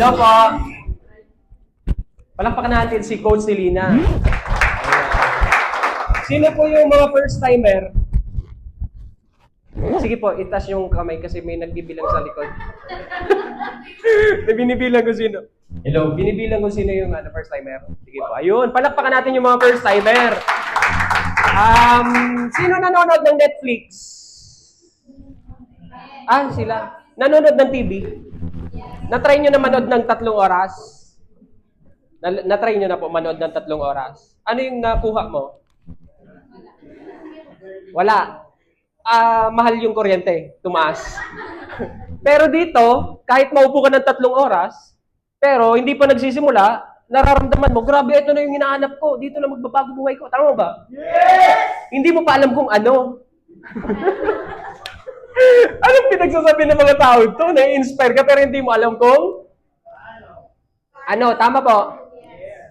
Hello po. Palakpakan natin si Coach Selena. Sino po yung mga first timer? Sige po, itas yung kamay kasi may nagbibilang sa likod. Binibilang ko sino. Hello, binibilang ko sino yung first timer. Sige po, ayun. Palakpakan natin yung mga first timer. Sino nanonood ng Netflix? Sila. Nanonood ng TV? Na-try nyo na manood ng 3 oras? Na-try nyo na po manood ng 3 oras? Ano yung nakuha mo? Wala. Mahal yung kuryente. Tumaas. Pero dito, kahit maupo ka ng 3 oras, pero hindi pa nagsisimula, nararamdaman mo, grabe, ito na yung hinahanap ko. Dito na magbabago buhay ko. Tama ba? Yes! Hindi mo pa alam kung ano. Anong pinagsasabi ng mga tao ito? Na-inspire ka pero hindi mo alam kung ano. Tama po?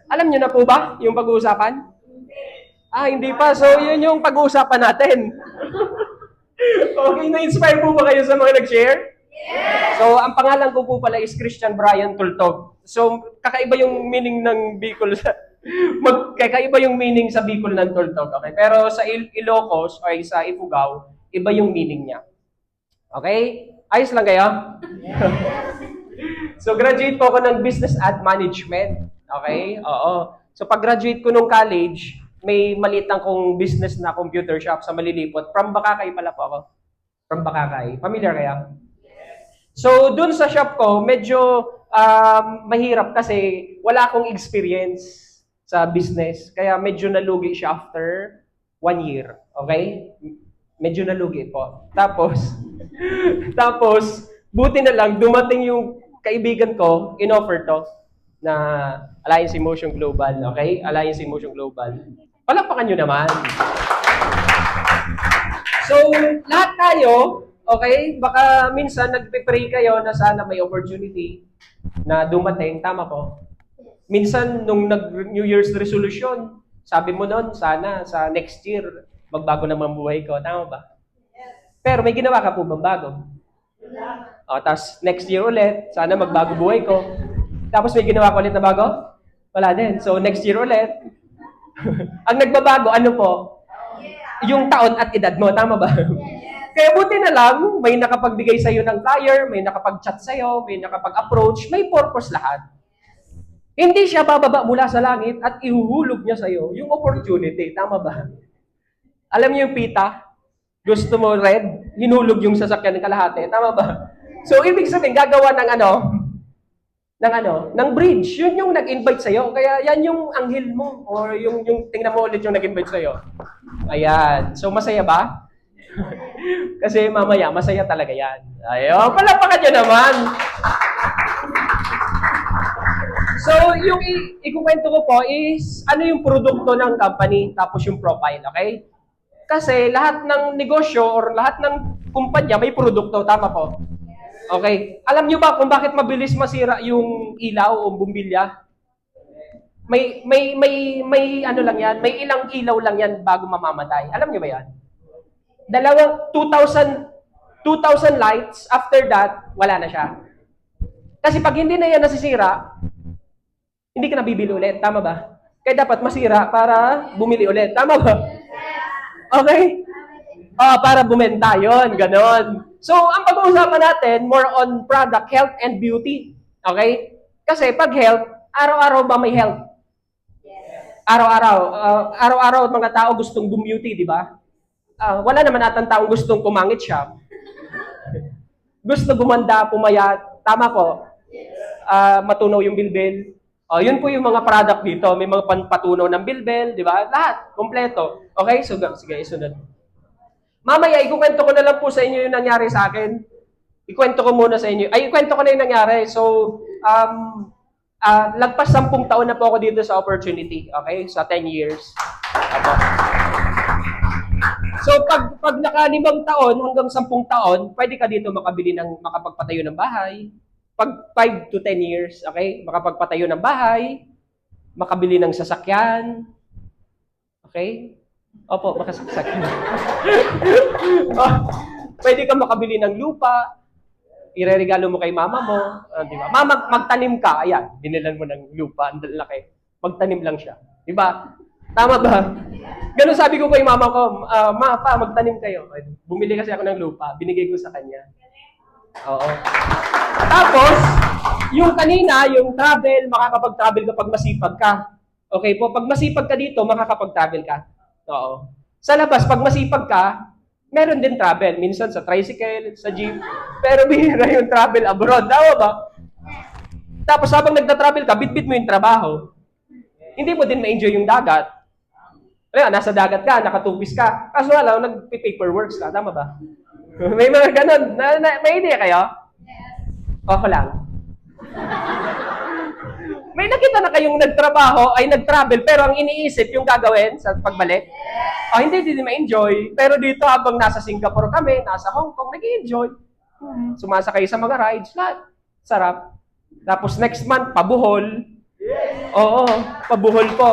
Alam nyo na po ba yung pag-uusapan? Hindi pa. So, yun yung pag-uusapan natin. Okay, na-inspire po ba kayo sa mga nag-share? Yes! So, ang pangalan ko po pala is Christian Brian Tultog. So, kakaiba yung meaning ng Bicol kakaiba yung meaning sa Bicol ng Tultog. Okay? Pero sa Ilocos o sa Ifugao, iba yung meaning niya. Okay? Ayos lang kayo? Yes! So, graduate po ako ng Business and Management. Okay? Oo. So, pag-graduate ko nung college, may maliit lang kong business na computer shop sa Malilipot. From Bakakay pala po ako. From Bakakay. Familiar kaya? So, dun sa shop ko, medyo mahirap kasi wala akong experience sa business. Kaya medyo nalugi siya after 1 year. Okay? Medyo nalugi po. Tapos, buti na lang, dumating yung kaibigan ko, in-offer to, na Alliance in Motion Global. Okay? Alliance in Motion Global. Palakpakan nyo naman. So, lahat tayo, okay, baka minsan nagpe-pray kayo na sana may opportunity na dumating. Tama po? Minsan, nung New Year's resolution, sabi mo noon, sana sa next year, magbago naman buhay ko. Tama ba? Pero may ginawa ka po bang bago? Tapos next year ulit, sana magbago buhay ko. Tapos may ginawa ko ulit na bago? Wala din. So next year ulit. Ang nagbabago, ano po? Yung taon at edad mo. Tama ba? Kaya buti na lang, may nakapagbigay sa'yo ng flyer, may nakapag-chat sa'yo, may nakapag-approach, may purpose lahat. Hindi siya bababa mula sa langit at ihuhulog niya sa'yo yung opportunity. Tama ba? Alam niyo yung pita? Gusto mo red? Hinulog yung sasakyan ng kalahati. Tama ba? So, ibig sabihin, gagawa ng bridge. Yun yung nag-invite sa'yo. Kaya yan yung anghel mo. Or yung tingnan mo ulit yung nag-invite sa'yo. Ayan. So, masaya ba? Kasi mamaya, masaya talaga yan. Ayun. Palapakan nyo naman. So, yung ikukwento ko po is, ano yung produkto ng company, tapos yung profile, okay? Kasi lahat ng negosyo or lahat ng kumpanya may produkto, tama po? Okay. Alam niyo ba kung bakit mabilis masira yung ilaw o bumbilya? May ano lang yan, may ilang ilaw lang yan bago mamamatay. Alam niyo ba yan? 2,000 lights, after that, wala na siya. Kasi pag hindi na yan nasisira, hindi ka nabibili ulit. Tama ba? Kaya dapat masira para bumili ulit. Tama ba? Okay? Para bumenta yun. Ganon. So, ang pag-uusapan natin, more on product, health, and beauty. Okay? Kasi pag health, araw-araw ba may health? Araw-araw. Araw-araw mga tao gustong bumuty, di ba? Wala naman atang taong gustong pumangit siya. Gusto gumanda, pumayat. Tama po. Matunaw yung bilbil. Yun po yung mga product dito. May mga patunaw ng bilbil, di ba? Lahat. Kompleto. Okay? So, sige, isunod. Mamaya, ikukwento ko na lang po sa inyo yung nangyari sa akin. Ikwento ko muna sa inyo. Ikwento ko na yung nangyari. So, lagpas 10 taon na po ako dito sa opportunity. Okay? Sa 10 years. Apo. So, pag naka 5 taon hanggang 10 taon, pwede ka dito makapagpatayo ng bahay. Pag 5 to 10 years, okay, makapagpatayo ng bahay, makabili ng sasakyan, okay? Opo, makasasakyan. Pwede ka makabili ng lupa, ireregalo mo kay mama mo, di ba? Mama, magtanim ka, ayan, binilan mo ng lupa, ang laki. Magtanim lang siya. Di ba? Tama ba? Ganun sabi ko kay mama ko, ma, pa, magtanim kayo. Bumili kasi ako ng lupa, binigay ko sa kanya. Oo. Tapos, yung kanina, yung travel, makakapag-travel kapag masipag ka. Okay po, pag masipag ka dito, makakapag-travel ka. Oo. Sa labas, pag masipag ka, meron din travel. Minsan sa tricycle, sa jeep. Pero bihira yung travel abroad. Tama ba? Tapos habang nagta-travel ka, bitbit mo yung trabaho. Hindi mo din ma-enjoy yung dagat. Kaya nasa dagat ka, nakatupis ka. Kaso nga lang, nag-paperworks ka. Tama ba? May mga ganun. May idea kayo? Ako lang. May nakita na kayong nagtrabaho, ay nag-travel, pero ang iniisip yung gagawin sa pagbalik? Hindi din ma-enjoy. Pero dito habang nasa Singapore kami, nasa Hong Kong, nag-enjoy. Sumasakay sa mga rides, lahat. Sarap. Tapos next month, pabuhol. Oo, pabuhol po.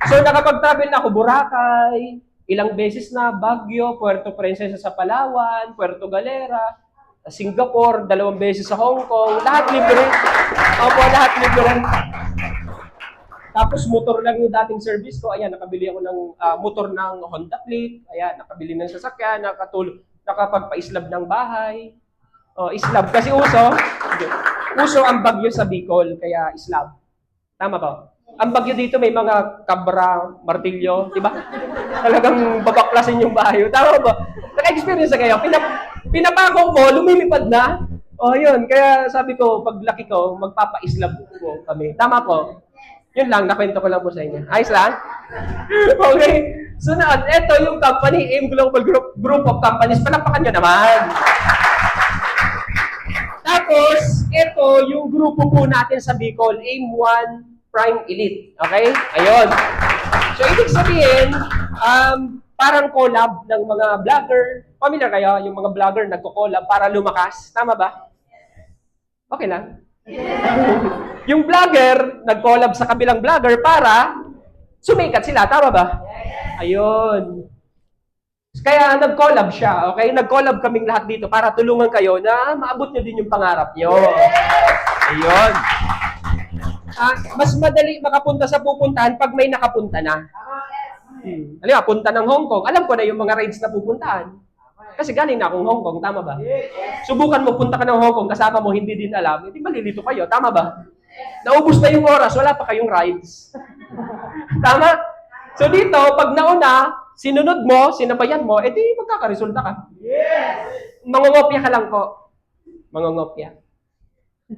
So nakapag-travel na ako, Boracay, ilang beses na, Baguio, Puerto Princesa sa Palawan, Puerto Galera, Singapore, 2 beses sa Hong Kong, lahat libre. Opo, lahat libre. Tapos motor lang yung dating service ko. Ayan, nakabili ako ng motor ng Honda Click. Ayan, nakabili ng sasakyan, nakapagpa-islab ng bahay. Islab. Kasi uso ang bagyo sa Bicol, kaya islab. Tama ba? Ang bagyo dito may mga kabra, martilyo, di ba? Talagang babaklasin yung bahay. Tama ba? Naka-experience na kayo. Pinapako mo, lumilipad na. Yun. Kaya sabi ko, paglaki ko, magpapa-islab po kami. Tama po. Yun lang, nakwento ko lang po sa inyo. Ayos lang? Okay. Sunod, ito yung company, AIM Global Group of Companies. Palakpakan nyo naman. Tapos, ito yung grupo po natin sa Bicol, AIM 1 Prime Elite. Okay? Ayun. So, ibig sabihin, parang collab ng mga vlogger. Familiar kayo? Yung mga vlogger nagko-collab para lumakas. Tama ba? Okay lang? Yung vlogger, nag-collab sa kabilang vlogger para sumikat sila. Tama ba? Ayun. Kaya nag-collab siya. Okay? Nag-collab kaming lahat dito para tulungan kayo na maabot nyo din yung pangarap nyo. Ayun. Mas madali makapunta sa pupuntahan pag may nakapunta na. Alam mo, punta ng Hong Kong. Alam ko na yung mga rides na pupuntahan. Kasi galing na akong Hong Kong, tama ba? Subukan mo, punta ka ng Hong Kong, kasama mo, hindi din alam. Hindi malilito kayo, tama ba? Naubos na yung oras, wala pa kayong rides. Tama? So dito, pag nauna, sinunod mo, sinabayan mo, edi magkakaresulta ka. Mangongopya ka lang po. Mangongopya.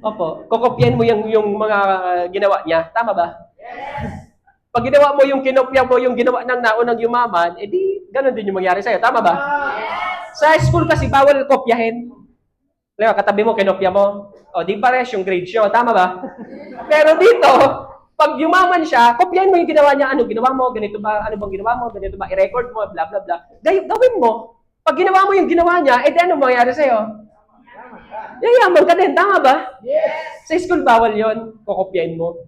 Opo, kokopyan mo yung mga ginawa niya. Tama ba? Pag ginawa mo yung kinopya mo, yung ginawa ng naunang yumaman, edi ganun din yung mangyari sa'yo. Tama ba? Sa school kasi, bawal kopyahin. Alam mo, katabi mo, kinopya mo. Di pares yung grades nyo. Tama ba? Pero dito, pag yumaman siya, kopyahin mo yung ginawa niya. Ano ginawa mo? Ganito ba? Ano bang ginawa mo? Ganito ba? I-record mo? Blah, blah, blah. Gawin mo. Pag ginawa mo yung ginawa niya, edi ano mangyari sa'yo? Yayaman ka din. Tama ba? Yes. Sa school, bawal yon. Kokopyahin mo.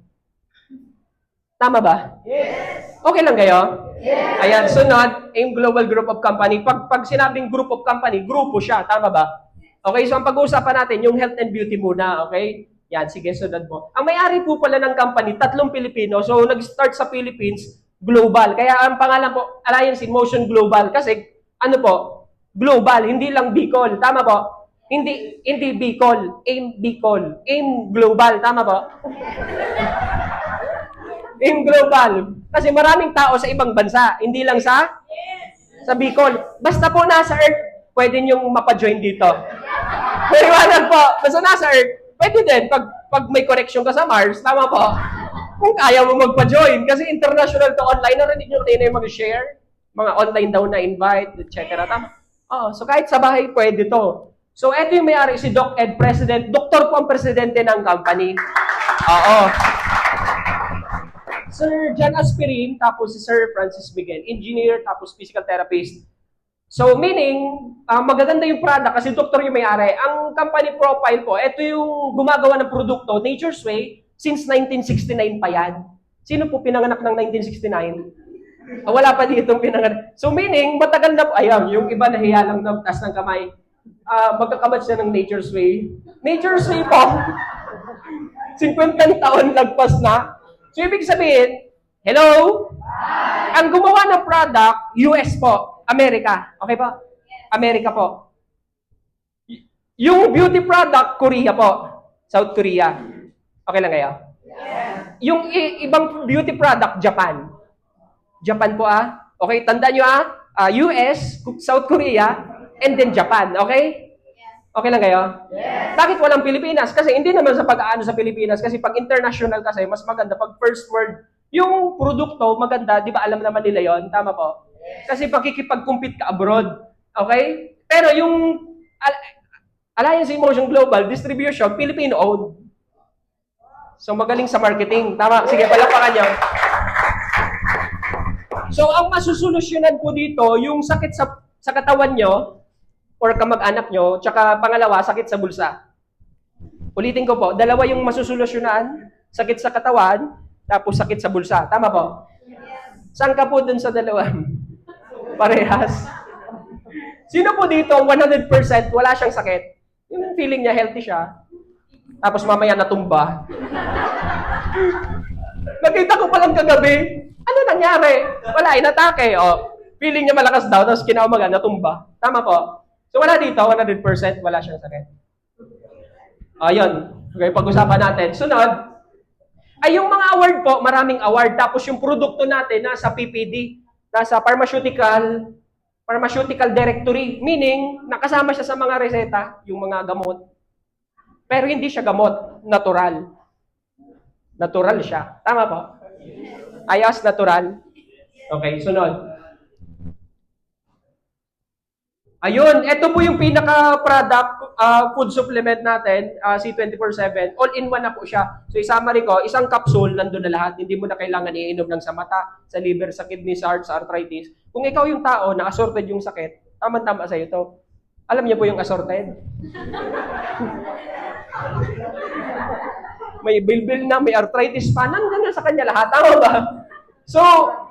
Tama ba? Yes. Okay lang kayo? Yes. Ayan, sunod, AIM Global Group of Company. Pag sinabing group of company, grupo siya. Tama ba? Okay, so ang pag-uusapan natin, yung health and beauty muna. Okay? Yan, sige, sunod mo. Ang may-ari po pala ng company, 3 Pilipino. So, nag-start sa Philippines, global. Kaya ang pangalan po, Alliance in Motion Global. Kasi, ano po, global, hindi lang Bicol. Tama po? Hindi Bicol. AIM Bicol. AIM Global. Tama po? AIM Global. Kasi maraming tao sa ibang bansa. Hindi lang sa Bicol. Basta po nasa Earth, pwede niyong mapajoin dito. Paliwanag po. Basta nasa Earth, pwede din. Pag may correction ka sa Mars, tama po. Kung kaya mo magpa-join. Kasi international to online. Narinig nyo kayo na yung mag-share. Mga online daw na invite, etc. Tama? So kahit sa bahay, pwede to. So ito yung may-ari si Doc Ed, President. Doktor po ang presidente ng company. Oo. Sir John Aspirin, tapos si Sir Francis Miguel, engineer, tapos physical therapist. So meaning, magaganda yung product kasi doktor yung may-ari. Ang company profile po, ito yung gumagawa ng produkto, Nature's Way, since 1969 pa yan. Sino po pinanganak ng 1969? Wala pa ditong pinanganak. So meaning, matagal na po, ayan, yung iba nahiya lang ng taas ng kamay. magkakamatch na ng Nature's Way. Nature's Way po, 50 taon lagpas na. So, ibig sabihin, hello? Ang gumawa ng product, US po, Amerika. Okay po? Amerika po. Yung beauty product, Korea po. South Korea. Okay lang kayo? Yung ibang beauty product, Japan. Japan po Okay, tandaan nyo US, South Korea, and then Japan. Okay? Okay lang kayo? Yes. Bakit walang Pilipinas? Kasi hindi naman sa pag-aano sa Pilipinas. Kasi pag international kasi, mas maganda. Pag first world, yung produkto, maganda. Di ba alam naman nila yon? Tama po? Kasi pagkikipag-compete ka abroad. Okay? Pero yung Alliance Emotion Global Distribution, Filipino-owned. So, magaling sa marketing. Tama? Sige, palakpakan niyo. So, ang masusolusyonan po dito, yung sakit sa katawan nyo, or kamag-anak nyo, tsaka pangalawa, sakit sa bulsa. Ulitin ko po, dalawa yung masusolusyonan, sakit sa katawan, tapos sakit sa bulsa. Tama po? Saan ka po dun sa dalawa? Parehas. Sino po dito, 100% wala siyang sakit? Yung feeling niya, healthy siya. Tapos mamaya natumba. Nakita ko palang kagabi, ano nangyari? Wala, inatake. Feeling niya malakas daw, tapos kinaumaga, natumba. Tama po? So wala dito, 100% wala siyang sakit. Ayun. Okay, pag-usapan natin. Sunod, ay yung mga award po, maraming award. Tapos yung produkto natin nasa PPD, nasa Pharmaceutical Directory. Meaning, nakasama siya sa mga reseta, yung mga gamot. Pero hindi siya gamot, natural. Natural siya. Tama po? Ayos, natural. Okay, sunod. Ayun, ito po yung pinaka-product food supplement natin, C24/7. All-in-one na po siya. So, summary ko, isang capsule, nandun na lahat. Hindi mo na kailangan iinom lang sa mata, sa liver, sa kidney, sa heart, sa arthritis. Kung ikaw yung tao na assorted yung sakit, tama-tama sa'yo to. Alam niyo po yung assorted? May bilbil na, may arthritis pa, nandun na sa kanya lahat. Tama ba? So,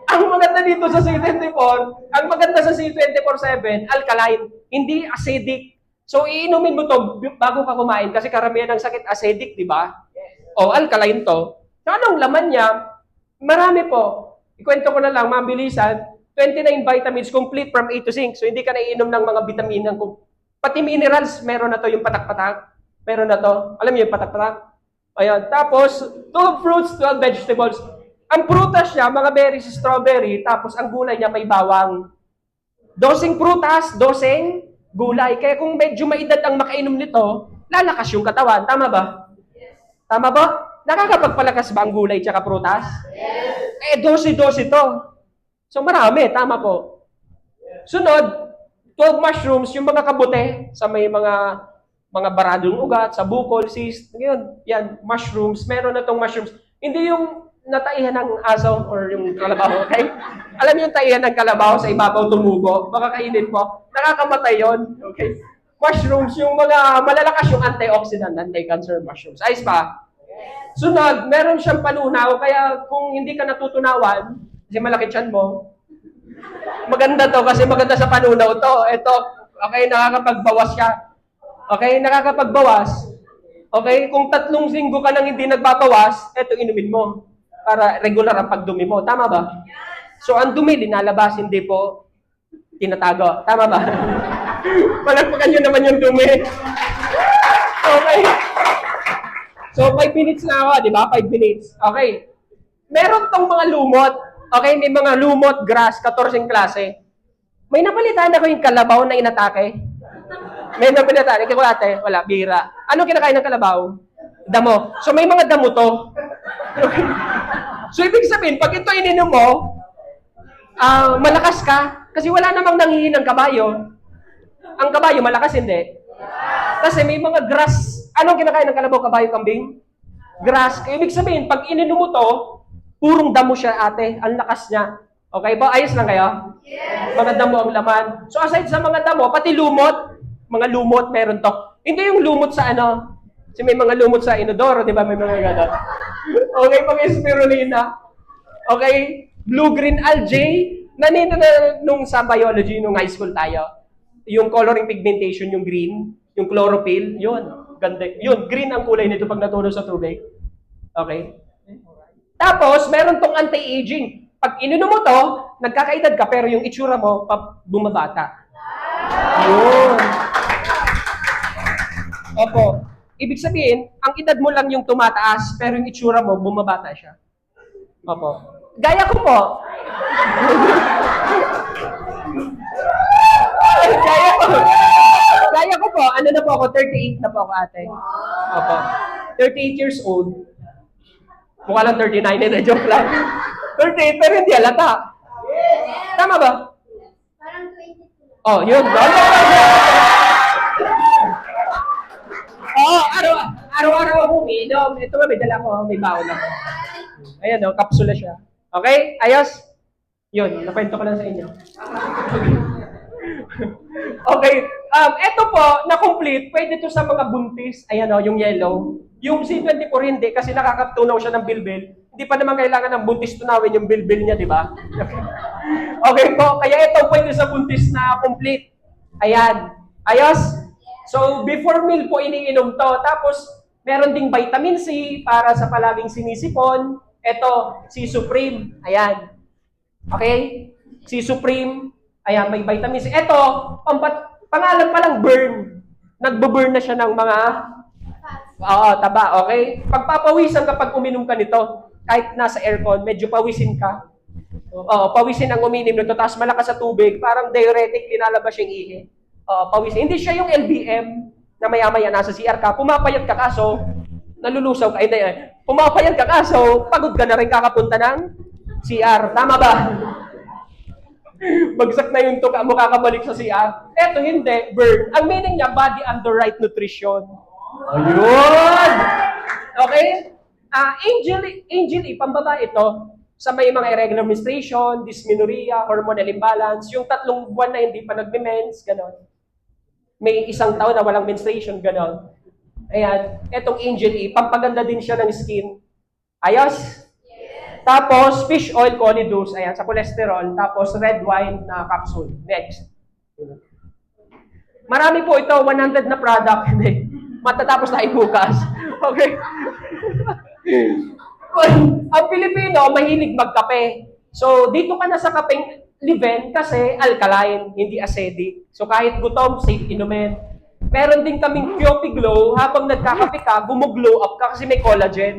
ang maganda dito sa C24, ang maganda sa C24/7, alkaline, hindi acidic. So, iinumin mo to bago ka kumain kasi karamihan ng sakit acidic, di ba? O, alkaline to. So, anong laman niya? Marami po. Ikwento ko na lang, mabilisan. 29 vitamins, complete from A to zinc. So, hindi ka na iinom ng mga vitamin. Pati minerals, meron na to yung patak-patak. Meron na to. Alam niyo yung patak-patak? Ayan. Tapos, 12 fruits, 12 vegetables. Ang prutas niya, mga berries, strawberry, tapos ang gulay niya may bawang. Dosing prutas, dosing gulay. Kaya kung medyo maedad ang makainom nito, lalakas yung katawan. Tama ba? Yes. Tama ba? Nakakapagpalakas ba ang gulay tsaka prutas? Yes. 12 to. So marami, tama po. Sunod, 12 mushrooms, yung mga kabute sa may mga baradong ugat, sa bukol, cyst, yun, yan, mushrooms. Meron na tong mushrooms. Hindi yung nataihan ng aso or yung kalabaw, okay? Alam niyo yung taihan ng kalabaw sa ibabaw tumubo? Baka kainin mo. Nakakamatay yon, okay? Mushrooms, yung mga malalakas yung antioxidant, anti-cancer mushrooms. Ayos pa? Sunod, meron siyang panunaw, kaya kung hindi ka natutunawan, kasi malaki tiyan mo, maganda to kasi maganda sa panunaw to. Ito, okay, nakakapagbawas siya. Okay, nakakapagbawas. Okay, kung 3 linggo ka nang hindi nagbabawas, ito inumin mo para regular ang pagdumi mo. Tama ba? So, ang dumi, linalabas, hindi po tinatago. Tama ba? Palagpakan nyo naman yung dumi. Okay. So, 5 minutes na ako, di ba? 5 minutes. Okay. Meron tong mga lumot. Okay, may mga lumot, grass, 14 klase. May napalitan ako yung kalabaw na inatake. May napalitan. Ikaw ate, wala, bira. Ano kinakain ng kalabaw? Damo. So, may mga damo to. Okay. So, ibig sabihin, pag ito ininom mo, malakas ka. Kasi wala namang nangihin ng kabayo. Ang kabayo, malakas hindi. Kasi may mga grass. Anong kinakain ng kalabaw, kabayo, kambing? Grass. Kaya ibig sabihin, pag ininom mo to, purong damo siya, ate. Ang lakas niya. Okay ba? Ayos lang kayo? Yes. Mga damo ang laman. So, aside sa mga damo, pati lumot, mga lumot meron to. Hindi yung lumot sa ano, kasi may mga lumot sa inodoro, di ba? May mga gano'n. Okay, pang spirulina. Okay, blue-green algae. Nanito na nung sa biology, nung high school tayo. yung coloring pigmentation, yung green, yung chlorophyll, yun. Ganda. Yun, green ang kulay nito pag natunaw sa tubig. Okay? Tapos, meron tong anti-aging. Pag ininom mo to, nagkakaedad ka, pero yung itsura mo, bumabata. Yun. Opo. Ibig sabihin, ang edad mo lang yung tumataas, pero yung itsura mo, bumabata siya. Opo. Gaya ko po. Gaya ko. Gaya ko po. Ano na po ako? 38 na po ako, ate. Opo. 38 years old. Mukha lang 39, na joke lang. 38, pero hindi halata. Tama ba? Parang 22. Oh, yun. Oo, araw-araw ako umiinom. Ito ba, may dala ko, may baon ako. Ayan, kapsula siya. Okay? Ayos? Yun, nakwento ko lang sa inyo. Okay. Ito po, na-complete. Pwede to sa mga buntis. Ayan yung yellow. Yung C24 hindi, kasi nakakatunaw siya ng bilbil. Hindi pa naman kailangan ng buntis tunawin yung bilbil niya, di ba? Okay po, kaya ito pwede sa buntis na complete. Ayan. Ayos? So, before meal po iniinom to. Tapos, meron ding vitamin C para sa palaging sinisipon. Ito, C Supreme. Ayan. Okay? C Supreme. Ayan, may vitamin C. Ito, pangalan pa lang burn. Nagbo-burn na siya ng mga taba, okay? Pagpapawisan kapag uminom ka nito, kahit nasa aircon, medyo pawisin ka. Pawisin ang uminom nito, tapos malakas sa tubig, parang diuretic, linalabas yung ihi. Pawisin. Hindi siya yung LBM na maya-maya nasa CR ka, pumapayat ka kaso, nalulusaw ka. Pumapayat ka kaso, pagod ka na rin kakapunta ng CR. Tama ba? Bagsak na yung tuka mo kakabalik sa CR. Eto hindi, burn. Ang meaning niya, body under right nutrition. Ayun! Okay? Angel E, pambaba ito sa may mga irregular menstruation, dysmenorrhea, hormonal imbalance, yung 3 buwan na hindi pa nagme-mens, gano'n. May 1 taon na walang menstruation, gano'n. Ayan, etong Angel E, pampaganda din siya ng skin. Ayos? Tapos, fish oil conidose, ayan, sa cholesterol. Tapos, red wine na capsule. Next. Marami po ito, 100 na product. Matatapos tayo bukas. Okay? Ang Pilipino, mahilig magkape. So, dito ka na sa kapeng Liven kasi alkaline, hindi acidic. So, kahit gutom, safe inumin. Meron din kaming Kyopi Glow, habang nagkakape ka, gumuglow up ka kasi may collagen.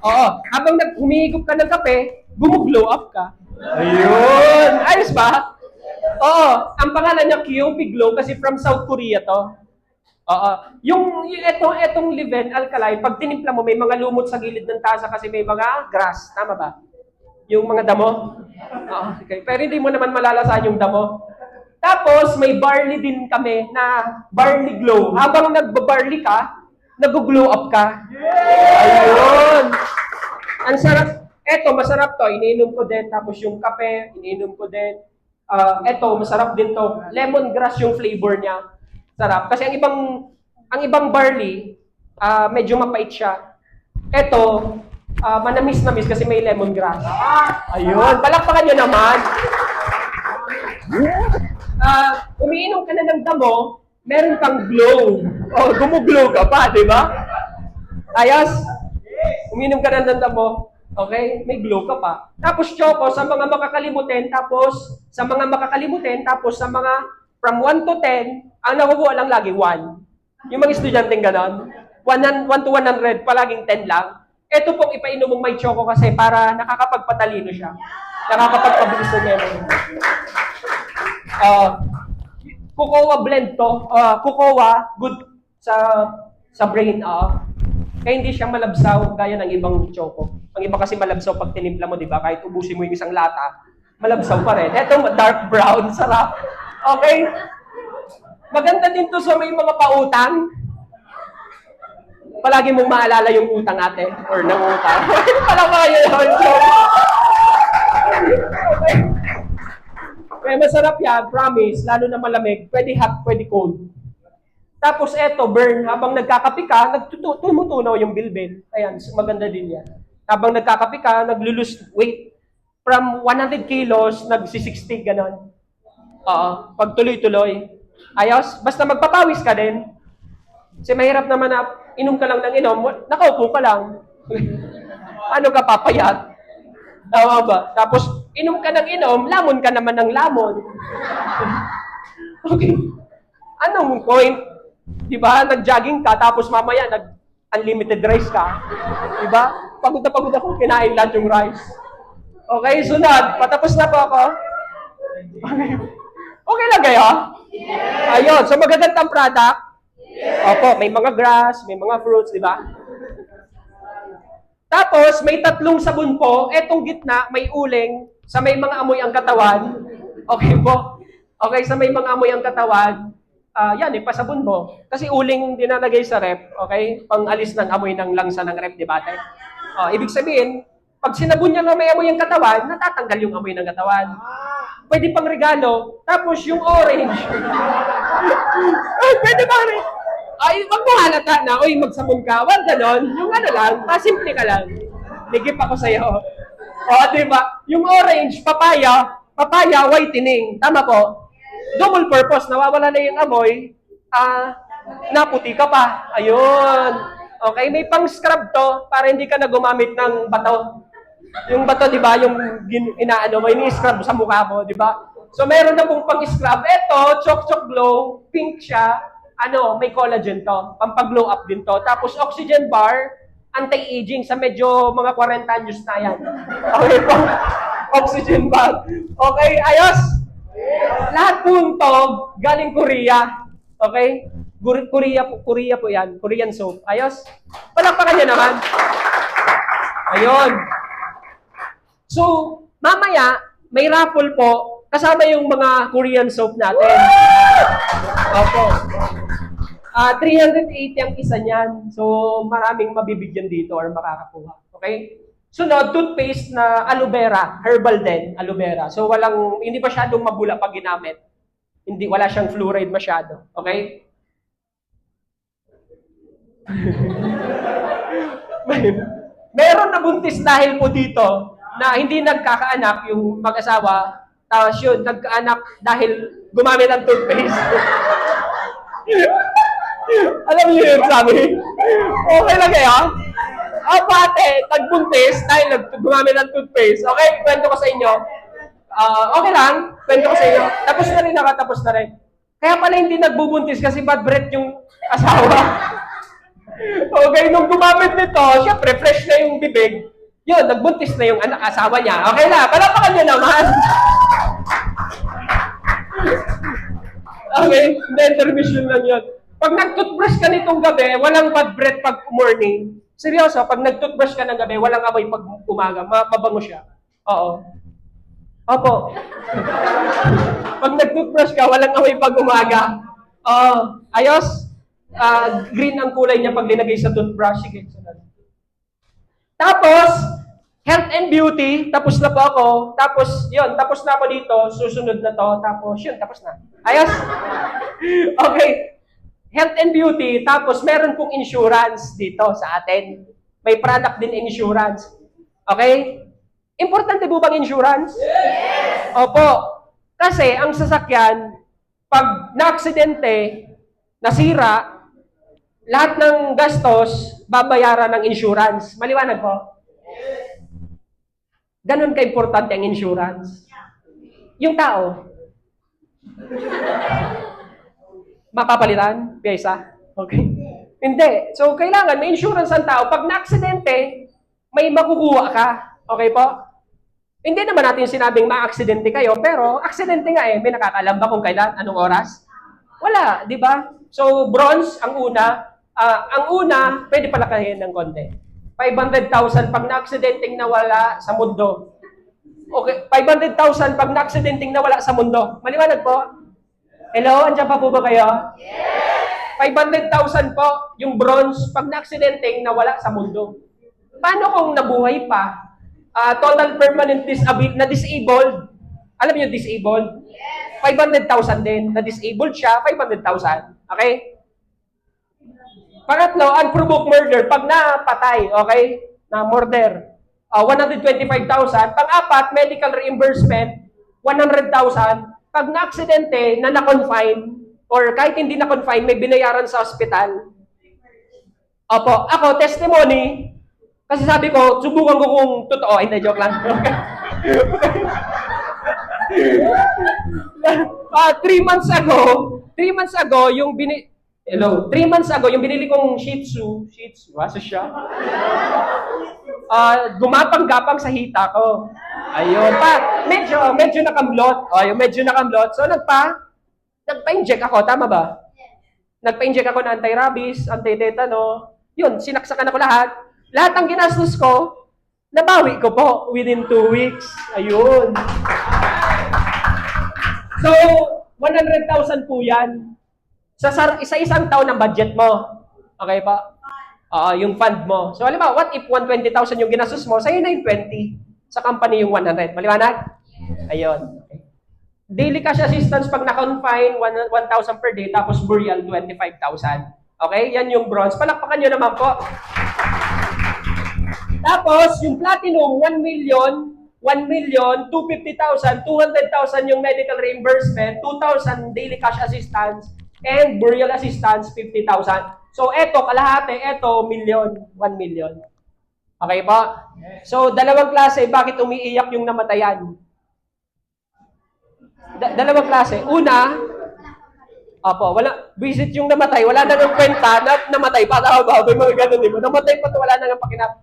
Oo, habang humihigop ka ng kape, gumuglow up ka. Ayun! Ayos ba? Oo, ang pangalan niya Kyopi Glow kasi from South Korea to. Oo. Etong Liven alkaline, pag tinimpla mo, may mga lumot sa gilid ng tasa kasi may mga grass. Tama ba? Yung mga damo. Oo, okay. Pero hindi mo naman malalasahan yung damo. Tapos, may barley din kami na barley glow. Habang nagbabarley ka, nag-glow up ka. Ayun! Ang sarap. Eto, masarap to. Iniinom ko din. Tapos yung kape, iniinom ko din. Eto, masarap din to. Lemongrass yung flavor niya. Sarap. Kasi ang ibang barley, medyo mapait siya. Eto, manamis-namis kasi may lemongrass. Ayun. Palakpakan nyo naman. Umiinom ka na ng damo, meron kang glow. Gumuglow ka pa, di ba? Ayos? Umiinom ka na ng damo, okay? May glow ka pa. Tapos choco, sa mga makakalimutin, tapos sa mga from 1 to 10, ang nakukuha lang lagi 1. Yung mga estudyanteng ganon, 1 to 100, palaging 10 lang. Ito pong ipainom mong may choco kasi para nakakapagpatalino siya. Nakakapagpabilis na memory. Cocoa blend to. Cocoa, good sa brain. Kaya hindi siya malabsaw gaya ng ibang choco. Ang iba kasi malabsaw pag tinimpla mo, di ba? Kahit ubusin mo yung isang lata, malabsaw pa rin. Ito, dark brown, sarap. Okay? Maganda din to sa may mga pautang. Palagi mong maalala yung utang ate or nangutang. Pala ba yun? Okay. Kaya masarap yan, promise, lalo na malamig. Pwede hot, pwede cold. Tapos eto, burn. Habang nagkakapi ka, tumutunaw yung bilbil. Ayan, maganda din yan. Habang nagkakapi ka, naglulose weight. from 100 kilos, nagsi-60, ganon. Oo, pag tuloy-tuloy. Ayos? Basta magpapawis ka din. Kasi mahirap naman na inom ka lang ng inom, nakaupo ka lang. Ano ka, papayat? Tama ba? Tapos, inom ka ng inom, lamon ka naman ng lamon. Okay. Anong point? Di ba? Nag-jogging ka, tapos mamaya nag-unlimited rice ka. Di ba? Pagod na pagod ako, kinain lahat yung rice. Okay, sunod. Patapos na po ako. Okay, okay lang kayo? Ayun, so magagandang product. Opo, may mga grass, may mga fruits, di ba? Tapos, may 3 sabon po. Etong gitna, may uling. Sa may mga amoy ang katawan. Okay po. Okay, sa may mga amoy ang katawan. Yan, ipasabon mo. Kasi uling dinalagay sa rep. Okay? Pang-alis ng amoy ng langsa ng rep, di ba? Ibig sabihin, pag sinabon niya na may amoy ang katawan, natatanggal yung amoy ng katawan. Pwede pang regalo. Tapos yung orange. Ay, pwede ba rin? Ay, wag mo halata na, oy, magsabon ka. Wag ganon. Yung ano lang, pasimple ka lang. Ligip ako sa'yo. O, di ba? Yung orange, papaya, whitening. Tama po. Double purpose, nawawala na yung amoy, naputi ka pa. Ayun. Okay, may pang-scrub to para hindi ka na gumamit ng bato. Yung bato, di ba, yung inaano mo, ini-scrub sa mukha mo, di ba? So, meron na pong pang-scrub. Ito, Chok Glow, pink siya. May collagen to. Pampag-glow up din to. Tapos, oxygen bar, anti-aging sa medyo mga 40 anyos na yan. Okay po? Oxygen bar. Okay, ayos? Lahat po to, galing Korea. Okay? Korea po yan. Korean soap. Ayos? Palakpakan niya naman. Ayun. So, mamaya, may raffle po, kasama yung mga Korean soap natin. Opo. 380 ang isa niyan. So, maraming mabibigyan dito or makakakuha. Okay? Sunod, toothpaste na aloe vera, herbal din, aloe vera. So, hindi masyadong mabula pag ginamit. Wala siyang fluoride masyado. Okay? Meron na buntis dahil po dito na hindi nagkakaanak yung mag-asawa, tapos yun, nagkaanak dahil gumamit ng toothpaste. Alam niyo yun, sabi? Okay lang kayo? Pate, nagbuntis dahil gumamit ng toothpaste. Okay, kwento ko sa inyo. Okay lang, kwento ko sa inyo. Tapos na rin, nakatapos na rin. Kaya pala hindi nagbubuntis kasi bad breath yung asawa. Okay, nung gumamit nito, syempre, fresh na yung bibig. Yun, nagbuntis na yung asawa niya. Okay na, palapakan niyo naman. Okay, hindi, intermission lang yun. Pag nag-toothbrush ka nitong gabi, walang bad breath pag morning. Seryoso, pag nag-toothbrush ka ng gabi, walang amoy pag umaga. Mabango siya. Oo. Opo. Pag nag-toothbrush ka, walang amoy pag umaga. Oo. Ayos? Green ang kulay niya pag linagay sa toothbrush. Sige, sunod. Tapos, health and beauty, tapos na po ako. Tapos, yun, tapos na ako dito. Susunod na to. Tapos, yun, tapos na. Ayos? Okay. Health and beauty, tapos meron pong insurance dito sa atin. May product din insurance. Okay? Importante po bang insurance? Yes! Opo. Kasi ang sasakyan, pag na-aksidente, nasira, lahat ng gastos, babayaran ng insurance. Maliwanag po? Ganon ka-importante ang insurance. Yung tao, mapapalitan? Pyesa? Okay. Hindi. So, kailangan may insurance ang tao. Pag na-aksidente, may makukuha ka. Okay po? Hindi naman natin sinabing ma-aksidente kayo, pero aksidente nga may nakakalam ba kung kailan, anong oras? Wala, di ba? So, bronze, ang una. Pwede palakahin ng konti. 500,000 pag na-aksidenteng nawala sa mundo. Okay, 500,000 pag na-aksidenteng nawala sa mundo. Maliwanag po? Hello, andyan pa po ba kayo? Yes! 500,000 po, yung bronze, pag na-aksidenteng nawala sa mundo. Paano kung nabuhay pa? Total permanent disabled. Alam niyo disabled? Yes! 500,000 din. Na-disabled siya, 500,000. Okay? Pangatlo, unprovoked murder. Pag napatay, okay? Na murder. 125,000. Pang-apat, medical reimbursement, 100,000. Pag na-aksidente, na na-confine, or kahit hindi na-confine, may binayaran sa hospital. Opo, ako, testimony, kasi sabi ko, subukan ko kung totoo. Hindi, joke lang. 3 months ago, yung Hello, 3 months ago, yung binili kong Shih Tzu, wasa siya? Gumapang-gapang sa hita ko. Ayun, medyo nakamlot. Yung medyo nakamlot. So, nagpa-inject ako, tama ba? Nagpa-inject ako ng anti-rabies, anti-tetano. Yun, sinaksakan ako lahat. Lahat ng ginastos ko, nabawi ko po within 2 weeks. Ayun. So, 100,000 po yan. Sa isang taon ng budget mo. Okay pa? Yung fund mo. So, alam mo, what if 120,000 yung ginastos mo, sa'yo na yung 20. Sa company yung 100. Maliwanag? Ayun. Okay. Daily cash assistance pag na-confine, 1,000 per day, tapos burial, 25,000. Okay? Yan yung bronze. Palakpakan nyo naman po. Tapos, yung platinum, 1 million, 250,000, 200,000 yung medical reimbursement, 2,000 daily cash assistance, and burial assistance, 50,000. So, eto, kalahati, eto, 1 million. Okay po? So, dalawang klase, bakit umiiyak yung namatayan? Dalawang klase. Una, visit yung namatay, wala na ng kwenta, namatay pa, may mga ganun, di ba? Namatay pa, wala na ng pakinap.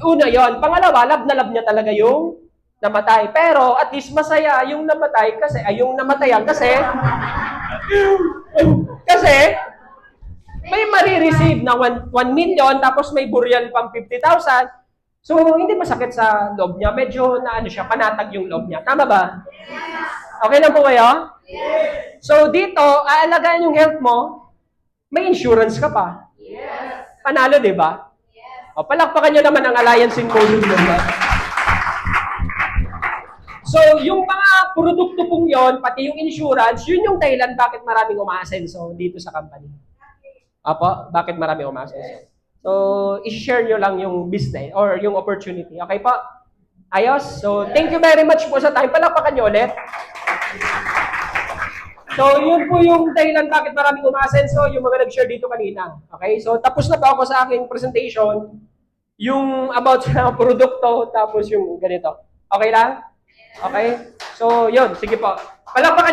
Una yon. Pangalawa, love na love niya talaga yung namatay. Pero, at least masaya yung namatay kasi, yung namatayan kasi, may marireceive na 1 million, tapos may burial pang 50,000. So, hindi masakit sa loob niya. Medyo panatag yung loob niya. Tama ba? Okay lang po kayo? So, dito, aalagaan yung health mo, may insurance ka pa. Panalo, di ba? Palakpakan nyo naman ang Alliance in Module Global. So, yung mga produkto pong yon, pati yung insurance, yun yung dahilan bakit maraming umaasenso dito sa company. Bakit maraming umaasenso? So, i-share nyo lang yung business or yung opportunity. Okay po? Ayos? So, thank you very much po sa time. Palakpakan nyo ulit. So, yun po yung dahilan bakit maraming umaasenso, yung mga nag-share dito kanina. Okay? So, tapos na po ako sa aking presentation, yung about sa produkto, tapos yung ganito. Okay lang? Okay? So, yun. Sige po. Palakpakan